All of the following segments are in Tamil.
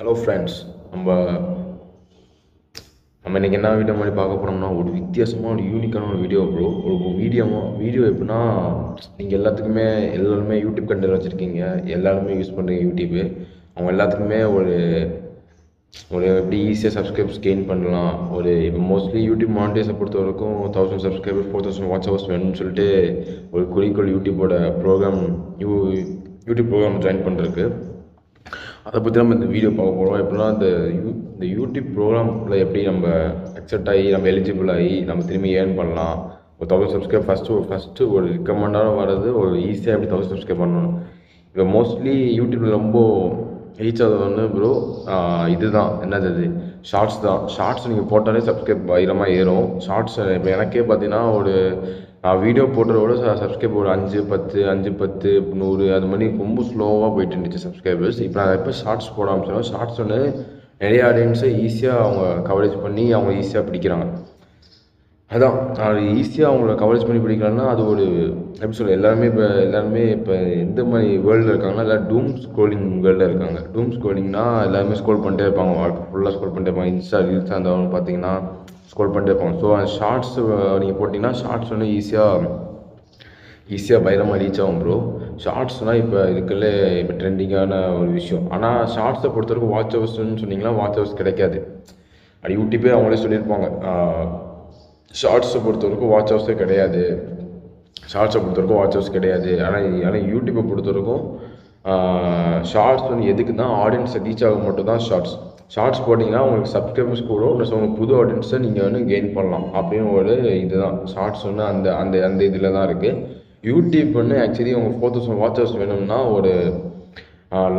ஹலோ ஃப்ரெண்ட்ஸ், நம்ம இன்றைக்கி என்ன வீடியோ மாதிரி பார்க்க போனோம்னா ஒரு வித்தியாசமாக ஒரு யூனிக்கான ஒரு வீடியோ ப்ரோ. ஒரு வீடியோ எப்படின்னா, நீங்கள் எல்லாருமே யூடியூப் கண்டென்ட் வச்சுருக்கீங்க, எல்லாருமே யூஸ் பண்ணுறீங்க யூடியூப்பு. அவங்க எல்லாத்துக்குமே ஒரு எப்படி ஈஸியாக சப்ஸ்கிரைபர்ஸ் கெயின் பண்ணலாம். இப்போ மோஸ்ட்லி யூடியூப் மானிட்டைஸை பொறுத்த வரைக்கும் 1000 சப்ஸ்கிரைபர்ஸ் 4000 வாட்ச் ஹவர்ஸ் வேணும்னு சொல்லிட்டு ஒரு குறிக்கோள் யூடியூப் ப்ரோக்ராம் ஜாயின் பண்ணுறதுக்கு. அதை பற்றி நம்ம இந்த வீடியோ பார்க்க போகிறோம். எப்படின்னா இந்த யூடியூப் ப்ரோக்ராமில் எப்படி நம்ம அக்செப்ட் ஆகி நம்ம எலிஜிபிள் ஆகி நம்ம திரும்பி ஏர்ன் பண்ணலாம். ஒரு 1000 சப்ஸ்கிரைப் ஃபஸ்ட்டு ஒரு ரெக்கமெண்டாக வர்றது ஒரு ஈஸியாக எப்படி 1000 சப்ஸ்கிரைப் பண்ணணும். இப்போ மோஸ்ட்லி யூடியூப்பில் ரொம்ப ரீச் ஆகுது ப்ரோ இதுதான் என்னது ஷார்ட்ஸ் தான். ஷார்ட்ஸ் நீங்கள் போட்டாலே சப்ஸ்கிரைப் பயங்கரமாக ஏறும். ஷார்ட்ஸ் இப்போ எனக்கே பார்த்தீங்கன்னா வீடியோ போட்டதோட சப்ஸ்கிரைப் ஒரு 5-10 100 அது மாதிரி ரொம்ப ஸ்லோவாக போயிட்டு இருந்துச்சு சப்ஸ்கிரைபர்ஸ். இப்போ நான் ஷார்ட்ஸ் போட ஆரம்பிச்சோன்னா ஷார்ட்ஸ் நிறைய ஆடியன்ஸை ஈஸியாக அவங்க கவரேஜ் பண்ணி அவங்க ஈஸியாக பிடிக்கிறாங்க. அதான் அது ஈஸியாக அவங்கள கவரேஜ் பண்ணி பிடிக்கலாம்னா அது ஒரு எப்படி சொல்ல, எல்லாருமே இப்போ எந்த மாதிரி வேர்ல்டில் இருக்காங்கன்னா எல்லாம் டூம் ஸ்க்ரோலிங் வேர்ல்டில் இருக்காங்க. டூம் ஸ்க்ரோலிங்னா எல்லாருமே ஸ்க்ரோல் பண்ணிட்டே இருப்பாங்க, வாழ்க்கை ஃபுல்லாக ஸ்க்ரோல் பண்ணிட்டே இருப்பாங்க. ரீல்ஸாக இருந்தவங்க பார்த்தீங்கன்னா ஸ்க்ரோல் பண்ணிட்டே இருப்பாங்க. ஸோ அந்த ஷார்ட்ஸ் நீங்கள் போட்டிங்கன்னா ஷார்ட்ஸ் ஈஸியாக பயங்கரமாக ரீச் ஆகும் ப்ரோ. ஷார்ட்ஸ்னால் இப்போ ட்ரெண்டிங்கான ஒரு விஷயம். ஆனால் ஷார்ட்ஸை பொறுத்தவரைக்கும் வாட்ச் ஹவர்ஸ்ன்னு சொன்னீங்கன்னா வாட்ச் ஹவர்ஸ் கிடைக்காது. அது யூடியூப்பே அவங்களே சொல்லியிருப்பாங்க, ஷார்ட்ஸை பொறுத்தவரைக்கும் வாட்ச் ஹவர்ஸே கிடையாது. ஆனால் யூடியூப்பை பொறுத்தவரைக்கும் ஷார்ட்ஸ் எதுக்குன்னா ஆடியன்ஸை ரீச் ஆக மட்டும் தான் ஷார்ட்ஸ் போட்டிங்கன்னா உங்களுக்கு சப்ஸ்கிரைபர்ஸ் கூட உங்களுக்கு புது ஆடியன்ஸை நீங்கள் கெயின் பண்ணலாம் அப்படின்னு ஒரு இதுதான் ஷார்ட்ஸ் அந்த இதில் தான் இருக்குது. யூடியூப் ஆக்சுவலி உங்களுக்கு 4000 வாட்ச் ஹவர்ஸ் வேணும்னா ஒரு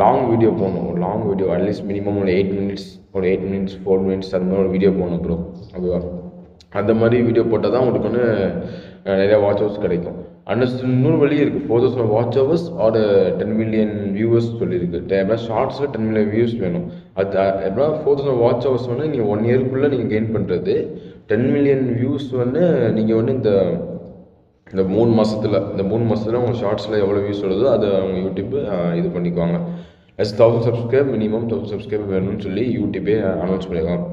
லாங் வீடியோ போகணும். ஒரு லாங் வீடியோ அட்லீஸ்ட் மினிமம் ஒரு 8 மினிட்ஸ் 4 மினிட்ஸ் அது மாதிரி ஒரு வீடியோ போகணும் ப்ரோ. ஓகேவா? அந்த மாதிரி வீடியோ போட்டால் தான் உங்களுக்கு நிறையா வாட்ச் ஹவர்ஸ் கிடைக்கும். இன்னொரு வழி இருக்குது, 4000 watch hours or 10 million viewers சொல்லியிருக்கு. எப்படின்னா ஷார்ட்ஸில் 10 மில்லியன் வியூஸ் வேணும். அது எப்படின்னா 4000 வாட்ச் ஹவர்ஸ் நீங்கள் 1 இயர்க்குள்ளே நீங்கள் கெயின் பண்ணுறது. 10 மில்லியன் வியூஸ் நீங்கள் இந்த 3 மாதத்தில் உங்கள் ஷார்ட்ஸில் எவ்வளோ வியூஸ் வருதோ அதை அவங்க யூடியூப்பு இது பண்ணிக்குவாங்க. 1000 சப்ஸ்கிரைப் மினிமம் 1000 சப்ஸ்கிரைப் வேணும்னு சொல்லி யூடியூப்பே அனௌன்ஸ் பண்ணியிருக்காங்க.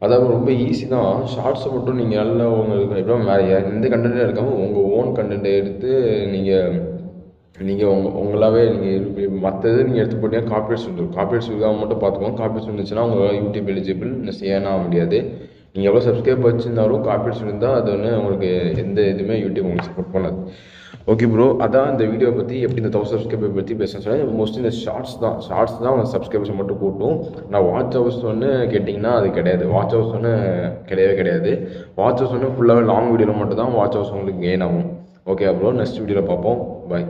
அதாவது ரொம்ப ஈஸி தான். ஷார்ட்ஸை மட்டும் நீங்கள் நல்லா உங்களுக்கு எப்போ வேறு எந்த கண்டென்ட்டாக இருக்காமல் உங்கள் ஓன் கண்டென்ட்டை எடுத்து நீங்கள் உங்களாகவே நீங்கள் மற்றது நீங்கள் எடுத்து போட்டீங்கன்னா காப்பிரைட்ஸ் வந்துடும். காப்பிரைட்ஸ் இருக்காமல் மட்டும் பார்த்துக்கோங்க. காப்பிரைட்ஸ் வந்துச்சுன்னா உங்கள் யூடியூப் எலிஜிபிள் ஏன் ஆக முடியாது. நீங்கள் எவ்வளோ சப்ஸ்கிரைப் வச்சுருந்தாலும் காப்பிரைட்ஸ் இருந்தால் அது உங்களுக்கு எந்த இதுவுமே யூடியூப் உங்களுக்கு சப்போர்ட் பண்ணாது. ஓகே ப்ரோ, அதான் இந்த வீடியோ பற்றி எப்படி இந்த 1000 சப்ஸ்கிரைபர் பற்றி பேசுகிறேன் சொன்னால் மோஸ்ட்லி இந்த ஷார்ட்ஸ் தான் உங்கள் சப்ஸ்கிரைபர்ஸை மட்டும் கூட்டும். நான் வாட்ச் ஹவர்ஸ் கேட்டிங்கன்னா அது கிடையாது. வாட்ச் ஹவர்ஸ் கிடையாது. வாட்ச் ஹவர்ஸ் ஃபுல்லாகவே லாங் வீடியோவில் மட்டும் தான் வாட்ச் ஹவர்ஸ் உங்களுக்கு கெயின் ஆகும். ஓகே ப்ரோ, நெக்ஸ்ட் வீடியோவில் பார்ப்போம். பாய்.